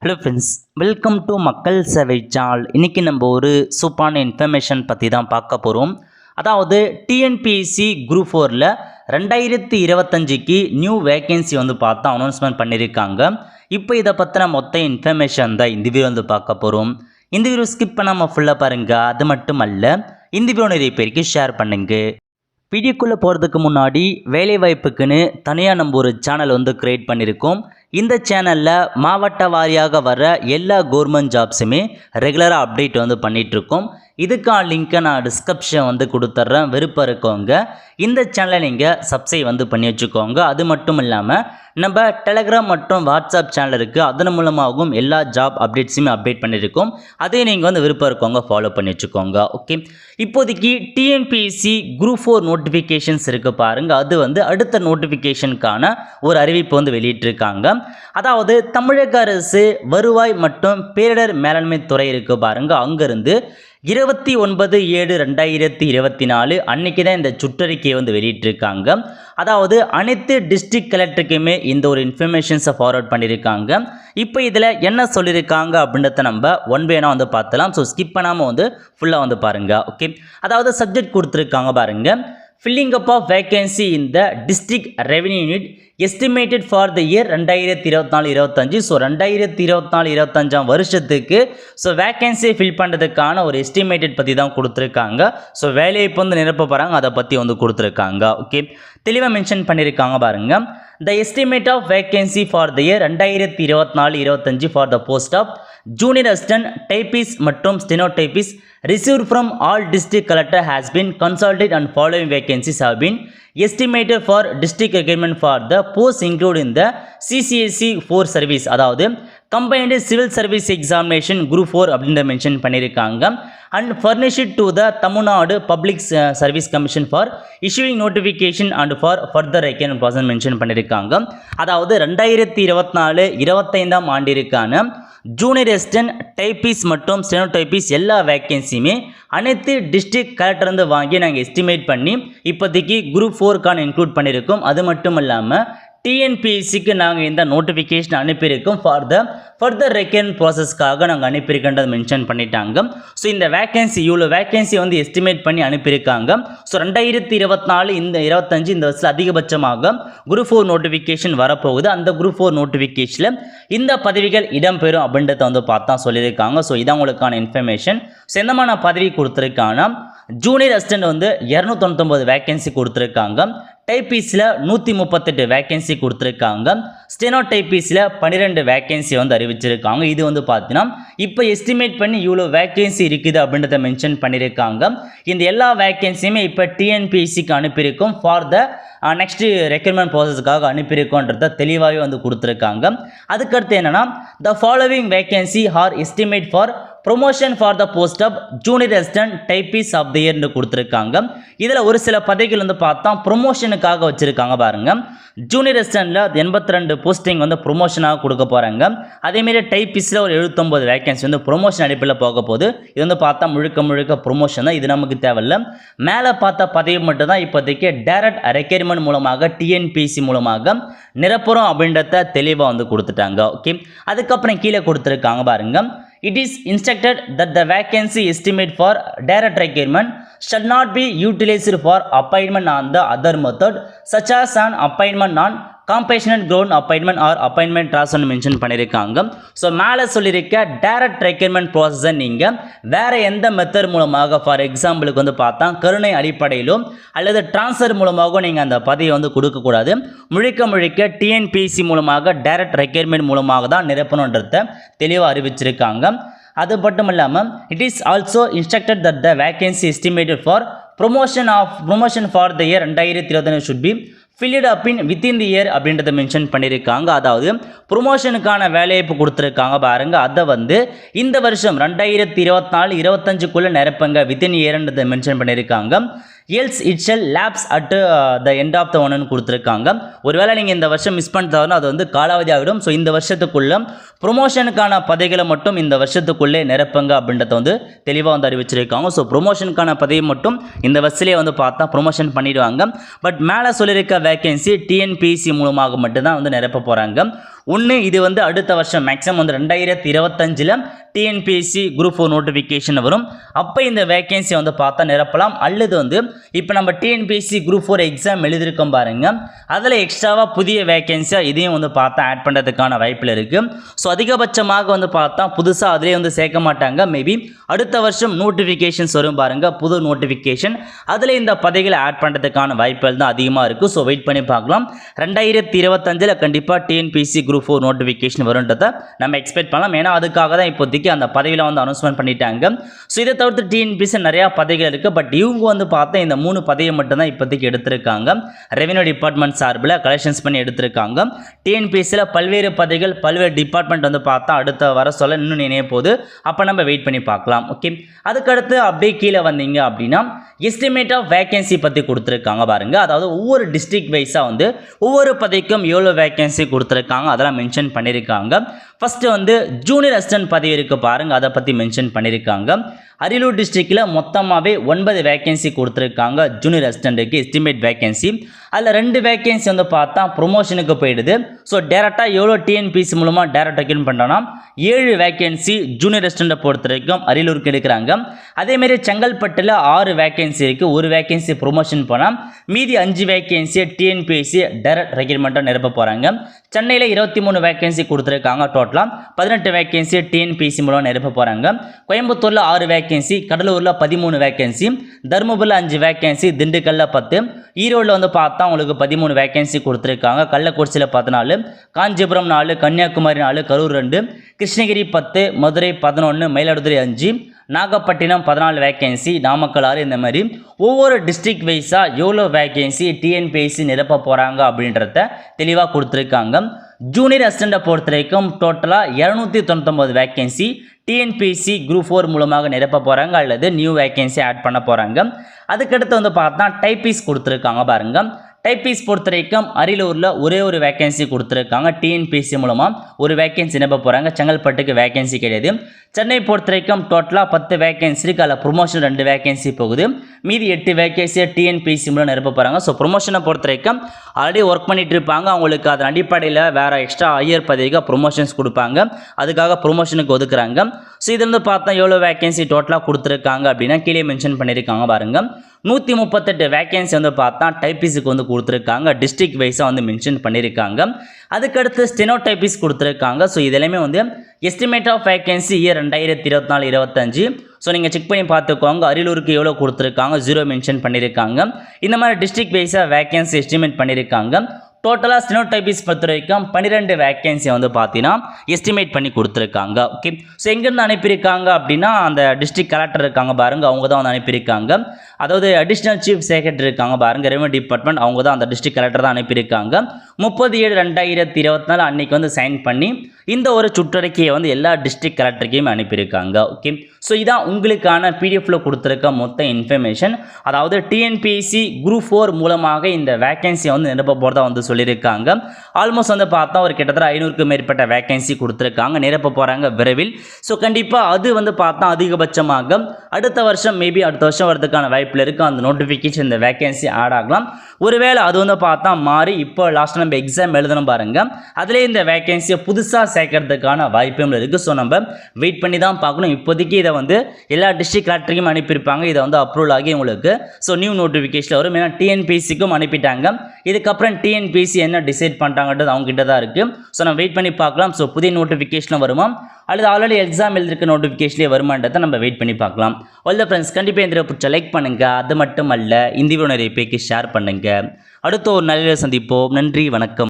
Hello friends, welcome to மக்கள் சேவை channel. இன்றைக்கி நம்ம ஒரு சூப்பரான இன்ஃபர்மேஷன் பற்றி தான் பார்க்க போகிறோம். அதாவது டிஎன்பிஎஸ்சி குரூப் 4ல் 2025க்கு நியூ வேக்கன்சி பார்த்தா அனௌன்ஸ்மெண்ட் பண்ணியிருக்காங்க. இப்போ இதை பற்றின மொத்த இன்ஃபர்மேஷன் தான் இந்த வீடியோ பார்க்க போகிறோம். இந்த வீடியோ ஸ்கிப் பண்ணாமல் ஃபுல்லாக பாருங்கள். அது மட்டும் அல்ல, இந்த வீடியோ நிறைய பேருக்கு ஷேர் பண்ணுங்க. வீடியோக்குள்ளே போகிறதுக்கு முன்னாடி வேலைவாய்ப்புக்குன்னு தனியாக நம்ம ஒரு சேனல் க்ரியேட் பண்ணியிருக்கோம். இந்த சேனலில் மாவட்ட வாரியாக வர எல்லா கவர்மெண்ட் ஜாப்ஸுமே ரெகுலராக அப்டேட் பண்ணிகிட்ருக்கோம். இதுக்கான லிங்க்கை நான் டிஸ்கிரிப்ஷன் கொடுத்துட்றேன். விருப்பம் இருக்கவங்க இந்த சேனலை நீங்கள் சப்ஸ்கிரைப் பண்ணி வச்சுக்கோங்க. அது மட்டும் இல்லாமல் நம்ம டெலகிராம் மற்றும் வாட்ஸ்அப் சேனல் இருக்குது. அதன் மூலமாகவும் எல்லா ஜாப் அப்டேட்ஸுமே அப்டேட் பண்ணியிருக்கோம். அதையும் நீங்கள் விருப்பம் இருக்கவங்க ஃபாலோ பண்ணி வச்சுக்கோங்க. ஓகே, இப்போதைக்கு டிஎன்பிஎஸ்சி குரூப் 4 நோட்டிஃபிகேஷன்ஸ் இருக்குது பாருங்கள். அது அடுத்த நோட்டிஃபிகேஷனுக்கான ஒரு அறிவிப்பு வெளியிட்டிருக்காங்க. அதாவது தமிழக அரசு வருவாய் மற்றும் பேரிடர் மேலாண்மை துறை இருக்குது பாருங்கள். அங்கேருந்து 29/7/2024 அன்றைக்கி தான் இந்த சுற்றறிக்கையை வெளியிட்டிருக்காங்க. அதாவது அனைத்து டிஸ்ட்ரிக்ட் கலெக்டருக்குமே இந்த ஒரு இன்ஃபர்மேஷன்ஸை ஃபார்வர்ட் பண்ணியிருக்காங்க. இப்போ இதில் என்ன சொல்லியிருக்காங்க அப்படின்றத நம்ம ஒன் பை ஒன்னாக பார்த்துலாம். ஸோ ஸ்கிப் பண்ணாமல் ஃபுல்லாக பாருங்கள். ஓகே, அதாவது சப்ஜெக்ட் கொடுத்துருக்காங்க பாருங்கள். filling up of vacancy in the district revenue unit estimated for the year 2024-25. So 2024-25 வருஷத்துக்கு ஸோ வேக்கன்சி ஃபில் பண்ணுறதுக்கான ஒரு எஸ்டிமேட்டட் பற்றி தான் கொடுத்துருக்காங்க. ஸோ வேலையை இப்போ நிரப்ப போகிறாங்க, அதை பற்றி கொடுத்துருக்காங்க. ஓகே, தெளிவாக மென்ஷன் பண்ணியிருக்காங்க பாருங்கள். The estimate of vacancy for the year 2024-25 for the post of junior assistant typist மற்றும் stenotypist received from all district collector has been consulted and following vacancies have been estimated for district requirement for the post included in the CCSE 4 service. அதாவது combined civil service examination group 4 அப்படின்ற mention பண்ணியிருக்காங்க. and furnished to the Tamil Nadu Public Service Commission for issuing notification and for further requirement process mention பண்ணியிருக்காங்க. அதாவது 2024-25 ஆண்டிற்கான junior assistant typist மற்றும் stenotypist எல்லா வேக்கன்சியுமே அனைத்து district collector வாங்கி நாங்கள் எஸ்டிமேட் பண்ணி இப்போதைக்கு குரூப் 4க்கான இன்க்ளூட் பண்ணியிருக்கோம். அது மட்டும் இல்லாமல் டிஎன்பிஎஸ்சிக்கு நாங்கள் இந்த நோட்டிஃபிகேஷன் அனுப்பியிருக்கோம். ஃபார் த ஃபர்தர் ரெக்யர்மெண்ட் ப்ராசஸ்க்காக நாங்கள் அனுப்பியிருக்கின்றது மென்ஷன் பண்ணிட்டாங்க. ஸோ இந்த வேக்கன்சி இவ்வளோ வேக்கன்சி எஸ்டிமேட் பண்ணி அனுப்பியிருக்காங்க. ஸோ 2024 இந்த 25 இந்த வருஷத்தில் அதிகபட்சமாக குரூப் 4 நோட்டிஃபிகேஷன் வரப்போகுது. அந்த குரூப் 4 நோட்டிஃபிகேஷனில் இந்த பதவிகள் இடம்பெறும் அப்படின்றத பார்த்தா சொல்லியிருக்காங்க. ஸோ இதான் உங்களுக்கான இன்ஃபர்மேஷன். ஸோ எந்தமான பதவி கொடுத்துருக்காங்க? ஜூனியர் அசிஸ்டன்ட் 299 வேக்கன்சி கொடுத்துருக்காங்க. டைபிஸில் 138 வேக்கன்சி கொடுத்துருக்காங்க. ஸ்டெனோ டைபிஸில் 12 வேக்கன்சி அறிவிச்சிருக்காங்க. இது பார்த்தீங்கன்னா இப்போ எஸ்டிமேட் பண்ணி இவ்வளோ வேக்கன்சி இருக்குது அப்படின்றத மென்ஷன் பண்ணியிருக்காங்க. இந்த எல்லா வேக்கன்சியுமே இப்போ டிஎன்பிஎஸ்சிக்கு அனுப்பியிருக்கோம். ஃபார் த நெக்ஸ்ட் ரெக்ரூட்மெண்ட் ப்ராசஸ்க்காக அனுப்பியிருக்கோன்றத தெளிவாகவே கொடுத்துருக்காங்க. அதுக்கடுத்து என்னென்னா the following vacancy are estimate for promotion for the post of junior assistant typist of the இயர்னு கொடுத்துருக்காங்க. இதில் ஒரு சில பதவிகள் பார்த்தா ப்ரொமோஷனுக்காக வச்சுருக்காங்க பாருங்கள். ஜூனியர் அசிஸ்டன்ட்டில் 82 போஸ்டிங் ப்ரொமோஷனாக கொடுக்க போகிறாங்க. அதேமாரி டைபிஸ்டில் ஒரு 79 வேக்கன்சி ப்ரொமோஷன் அடிப்பில் போக போகுது. இது பார்த்தா முழுக்க ப்ரொமோஷன் தான். இது நமக்கு தேவையில்லை. மேலே பார்த்த பதவி மட்டும் தான் இப்போதைக்கு டைரக்ட் ரெக்யர்மெண்ட் மூலமாக டிஎன்பிஎஸ்சி மூலமாக நிரப்புறோம் அப்படின்றத தெளிவாக கொடுத்துட்டாங்க. ஓகே, அதுக்கப்புறம் கீழே கொடுத்துருக்காங்க பாருங்கள். It is instructed that the vacancy estimate for direct requirement shall not be utilized for appointment on the other method such as an appointment on compassionate ground appointment or appointment transfer mention பண்ணியிருக்காங்க. So மேலே சொல்லியிருக்க direct requirement ப்ராசஸை நீங்கள் வேறு எந்த method மூலமாக, for எக்ஸாம்பிளுக்கு பார்த்தா கருணை அடிப்படையிலோ அல்லது டிரான்ஸ்ஃபர் மூலமாக நீங்கள் அந்த பதவியை கொடுக்கக்கூடாது. முழுக்க டிஎன்பிஎஸ்சி மூலமாக டைரக்ட் ரெக்யர்மெண்ட் மூலமாக தான் நிரப்பணுன்றத தெளிவாக அறிவிச்சிருக்காங்க. அது மட்டும் இல்லாமல் it is also instructed that the vacancy estimated for promotion for the year 2025 should be filled up in within the year அப்படின்றத மென்ஷன் பண்ணியிருக்காங்க. அதாவது ப்ரொமோஷனுக்கான வேலைவாய்ப்பு கொடுத்துருக்காங்க பாருங்கள். அதை இந்த வருஷம் 2024-25க்குள்ளே நிரப்புங்க வித்தின் இயர்ன்றதை மென்ஷன் பண்ணியிருக்காங்க. Else it shall lapse at the end of the ஒன்னு கொடுத்துருக்காங்க. ஒருவேளை நீங்கள் இந்த வருஷம் மிஸ் பண்ணிட்டாருன்னா அது காலாவதி ஆகிடும். ஸோ இந்த வருஷத்துக்குள்ளே ப்ரொமோஷனுக்கான பதவிகளை மட்டும் இந்த வருஷத்துக்குள்ளே நிரப்புங்க அப்படின்றத தெளிவாக அறிவிச்சிருக்காங்க. ஸோ ப்ரொமோஷனுக்கான பதவி மட்டும் இந்த வருஷத்துலேயே பார்த்தா ப்ரொமோஷன் பண்ணிடுவாங்க. பட் மேலே சொல்லியிருக்க வேக்கன்சி டிஎன்பிஎஸ்சி மூலமாக மட்டும்தான் நிரப்ப போகிறாங்க. ஒன்று இது வந்து அடுத்த வருஷம் மேக்ஸிமம் வந்து 2025 டிஎன்பிஎஸ்சி குரூப் 4 நோட்டிஃபிகேஷன் வரும். அப்போ இந்த வேகன்சி வந்து பார்த்தா நிரப்பலாம். அல்லது வந்து இப்போ நம்ம டிஎன்பிஎஸ்சி குரூப் 4 எக்ஸாம் எழுதியிருக்கோம் பாருங்க, அதில் எக்ஸ்ட்ராவாக புதிய வேகன்சியாக இதையும் வந்து பார்த்தா ஆட் பண்ணுறதுக்கான வாய்ப்பில் இருக்குது. ஸோ அதிகபட்சமாக வந்து பார்த்தா புதுசாக அதிலே வந்து சேர்க்க மாட்டாங்க. மேபி அடுத்த வருஷம் நோட்டிஃபிகேஷன்ஸ் வரும் பாருங்க, புது நோட்டிஃபிகேஷன், அதில் இந்த பதவிகளை ஆட் பண்ணுறதுக்கான வாய்ப்புகள் தான் அதிகமாக இருக்குது. ஸோ வெயிட் பண்ணி பார்க்கலாம். 2025 கண்டிப்பாக டிஎன்பிஎஸ்சி குரூப் 4 நோட்டிஃபிகேஷன் வரும்ன்றதை நம்ம எக்ஸ்பெக்ட் பண்ணலாம். ஏன்னா அதுக்காக தான் இப்போதைக்கு அந்த பதவியில் வந்து அனௌன்ஸ்மெண்ட் பண்ணிட்டாங்க. ஸோ இதை தவிர்த்து டிஎன்பிஎஸ்சி நிறையா பதவிகள் இருக்குது. பட் இவங்க வந்து பார்த்தா இந்த 3 பதவியை மட்டும்தான் இப்போதைக்கு எடுத்திருக்காங்க. ரெவென்யூ டிபார்ட்மெண்ட் சார்பில் கலெக்ஷன்ஸ் பண்ணி எடுத்திருக்காங்க. டிஎன்பிஎஸ்சியில் பல்வேறு பதவிகள் பல்வேறு டிபார்ட்மெண்ட் வந்து பார்த்தா அடுத்த வர சொல்ல இன்னும் நினைய போது, அப்போ நம்ம வெயிட் பண்ணி பார்க்கலாம். ஓகே, அதுக்கடுத்து அப்படியே கீழே வந்தீங்க அப்படின்னா எஸ்டிமேட் ஆஃப் வேகன்சி பற்றி கொடுத்துருக்காங்க பாருங்க. அதாவது ஒவ்வொரு டிஸ்ட்ரிக்ட் வைஸாக வந்து ஒவ்வொரு பதவிக்கும் எவ்வளோ வேகன்சி கொடுத்துருக்காங்க அதெல்லாம் மென்ஷன் பண்ணியிருக்காங்க. ஃபஸ்ட்டு வந்து ஜூனியர் அசிஸ்டன்ட் பதவி இருக்குது பாருங்க, அதை பற்றி மென்ஷன் பண்ணியிருக்காங்க. அரியலூர் டிஸ்ட்ரிக்டில் மொத்தமாகவே 9 வேகன்சி கொடுத்துருக்காங்க ஜூனியர் அசிஸ்டண்ட்டுக்கு எஸ்டிமேட் வேகன்சி. அதில் 2 வேகன்சி வந்து பார்த்தா ப்ரொமோஷனுக்கு போயிடுது. ஸோ டேரெக்டாக எவ்வளோ டிஎன்பிஎஸ்சி மூலமாக டேரெக்ட் அக்யூன் பண்ணுறோன்னா 7 வேகன்சி ஜூனியர் அசிஸ்டண்ட்டை பொறுத்த வரைக்கும் அரியலூருக்கு எடுக்கிறாங்க. அதேமாரி செங்கல்பட்டில் 6 வேகன்சி இருக்குது. 1 வேகன்சி ப்ரொமோஷன் போனால் மீதி 5 வேகன்சி டிஎன்பிஎஸ்சி டேரக்ட் ரெக்ரூட்மெண்ட்டாக நிரப்ப போகிறாங்க. சென்னையில் 23 வேகன்சி கொடுத்துருக்காங்க. டோட்டலாக 18 வேகன்சி டிஎன்பிஎஸ்சி மூலம் நிரப்ப போகிறாங்க. கோயம்புத்தூரில் 6 வேகன்சி, கடலூரில் 13 வேகன்சி, தருமபுரியில் 5 வேகன்சி, திண்டுக்கல்லில் 10, ஈரோடில் வந்து பார்த்தா உங்களுக்கு 13 வேகன்சி கொடுத்துருக்காங்க. கள்ளக்குறிச்சியில் 14, காஞ்சிபுரம் 4, கன்னியாகுமரி 4, கரூர் 2, கிருஷ்ணகிரி 10, மதுரை 11, மயிலாடுதுறை 5, நாகப்பட்டினம் 14 வேகன்சி, நாமக்கல் 6. இந்த மாதிரி ஒவ்வொரு டிஸ்ட்ரிக்ட் வைஸாக எவ்வளோ வேகன்சி டிஎன்பிஎஸ்சி நிரப்ப போகிறாங்க அப்படின்றத தெளிவாக கொடுத்துருக்காங்க. ஜூனியர் அசிஸ்டண்ட்டை பொறுத்த வரைக்கும் டோட்டலாக 299 வேகன்சி டிஎன்பிஎஸ்சி குரூப் 4 மூலமாக நிரப்ப போகிறாங்க அல்லது நியூ வேகன்சி ஆட் பண்ண போகிறாங்க. அதுக்கடுத்து வந்து பார்த்தா டைப்பிஸ் கொடுத்துருக்காங்க பாருங்க. டைப்பிஸ் பொறுத்த வரைக்கும் அரியலூரில் ஒரே ஒரு வேகன்சி கொடுத்துருக்காங்க. டிஎன்பிஎஸ்சி மூலமாக ஒரு வேகன்சி நிரப்ப போகிறாங்க. செங்கல்பட்டுக்கு வேகன்சி கிடையாது. சென்னை பொறுத்த வரைக்கும் டோட்டலாக 10 வேகன்சி இருக்குது. அதில் ப்ரொமோஷன் 2 வேகன்சி போகுது. மீதி 8 வேகன்சியை டிஎன்பிஎஸ்சி மூலம் நிரப்ப போகிறாங்க. ஸோ ப்ரொமோஷனை பொறுத்த வரைக்கும் ஆல்ரெடி ஒர்க் பண்ணிட்டு இருப்பாங்க. அவங்களுக்கு அதன் அடிப்படையில் வேறு எக்ஸ்ட்ரா ஹையர் பதவிக்கு ப்ரொமோஷன்ஸ் கொடுப்பாங்க. அதுக்காக ப்ரொமோஷனுக்கு ஒதுக்குறாங்க. ஸோ இதுலேருந்து பார்த்தா எவ்வளோ வேகன்சி டோட்டலாக கொடுத்துருக்காங்க அப்படின்னா கீழே மென்ஷன் பண்ணியிருக்காங்க பாருங்க. 138 வேகன்சி வந்து பார்த்தா டைப்பிஸுக்கு வந்து கொடுத்துருக்காங்க. டிஸ்ட்ரிக்ட் வைஸாக வந்து மென்ஷன் பண்ணியிருக்காங்க. அதுக்கடுத்து ஸ்டெனோ டைப்பிஸ் கொடுத்துருக்காங்க. ஸோ இதெல்லாமே வந்து estimate of vacancy year 2024-25. So நீங்கள் செக் பண்ணி பார்த்துக்கோங்க. அரியலூருக்கு எவ்வளோ கொடுத்துருக்காங்க 0 மென்ஷன் பண்ணியிருக்காங்க. இந்த மாதிரி டிஸ்ட்ரிக்ட் வைஸாக வேகன்சி எஸ்டிமேட் பண்ணியிருக்காங்க. டோட்டலாக ஸ்டெனோ டைப்பிஸ் பொறுத்த வரைக்கும் 12 வேகன்சி வந்து பார்த்தீங்கன்னா எஸ்டிமேட் பண்ணி கொடுத்துருக்காங்க. ஓகே, ஸோ எங்கேருந்து அனுப்பியிருக்காங்க அப்படின்னா அந்த டிஸ்ட்ரிக்ட் கலெக்டர் இருக்காங்க பாருங்க, அவங்க தான் வந்து அனுப்பியிருக்காங்க. அதாவது அடிஷ்னல் சீஃப் செக்ரட்டரி இருக்காங்க பாருங்க, ரெவென்யூ டிபார்ட்மெண்ட், அவங்க தான் அந்த டிஸ்ட்ரிக்ட் கலெக்டர் தான் அனுப்பியிருக்காங்க. 30/7/2024 அன்னைக்கு வந்து சைன் பண்ணி இந்த ஒரு சுற்றறிக்கையை வந்து எல்லா டிஸ்ட்ரிக்ட் கலெக்டருக்கையும் அனுப்பியிருக்காங்க. ஓகே, ஸோ இதான் உங்களுக்கான பிடிஎஃப்ல கொடுத்துருக்க மொத்த இன்ஃபர்மேஷன். அதாவது டிஎன்பிஎஸ்சி குரூப் 4 மூலமாக இந்த வேகன்சியை வந்து நிரப்ப போகிறதா வந்து சொல்லியிருக்காங்க. ஆல்மோஸ்ட் வந்து பார்த்தா ஒரு கிட்டத்தட்ட 500க்கும் மேற்பட்ட வேகன்சி கொடுத்துருக்காங்க, நிரப்ப போகிறாங்க விரைவில். ஸோ கண்டிப்பாக அது வந்து பார்த்தா அதிகபட்சமாக அடுத்த வருஷம் மேபி அடுத்த வருஷம் வரதுக்கான வாய்ப்பில் இருக்குது. அந்த நோட்டிஃபிகேஷன் இந்த வேகன்சி ஆட் ஆகலாம். ஒருவேளை அது வந்து பார்த்தா மாறி இப்போ லாஸ்ட் நம்ம எக்ஸாம் எழுதணும் பாருங்க, அதிலே இந்த வேகன்சியை புதுசாக சேர்க்கறதுக்கான வாய்ப்பும் இருக்குது. ஸோ நம்ம வெயிட் பண்ணி தான் பார்க்கணும். இப்போதைக்கு இதை வந்து எல்லா டிஸ்ட்ரிக்ட் கலெக்டருக்கும் அனுப்பியிருப்பாங்க. இதை வந்து அப்ரூவல் ஆகி உங்களுக்கு ஸோ நியூ நோட்டிஃபிகேஷன் வரும். ஏன்னா டிஎன்பிஎஸ்சிக்கும் அனுப்பிட்டாங்க. இதுக்கப்புறம் டிஎன்பிஎஸ்சி என்ன டிசைட் பண்ணுறாங்கன்றது அவங்க கிட்ட தான் இருக்குது. ஸோ நம்ம வெயிட் பண்ணி பார்க்கலாம். ஸோ புதிய நோட்டிஃபிகேஷன் வருமா அல்லது ஆல்ரெடி எக்ஸாம் எழுதிருக்க நோட்டிஃபிகேஷன்லேயே வருமானதை நம்ம வெயிட் பண்ணி பார்க்கலாம். ஆல் ஃப்ரெண்ட்ஸ், கண்டிப்பாக இந்த பிடிச்ச லைக் பண்ணுங்கள். அது மட்டும் அல்ல, இந்த வீடியோ நிறைய பேருக்கு ஷேர் பண்ணுங்கள். அடுத்த ஒரு நல்ல சந்திப்போம். நன்றி, வணக்கம்.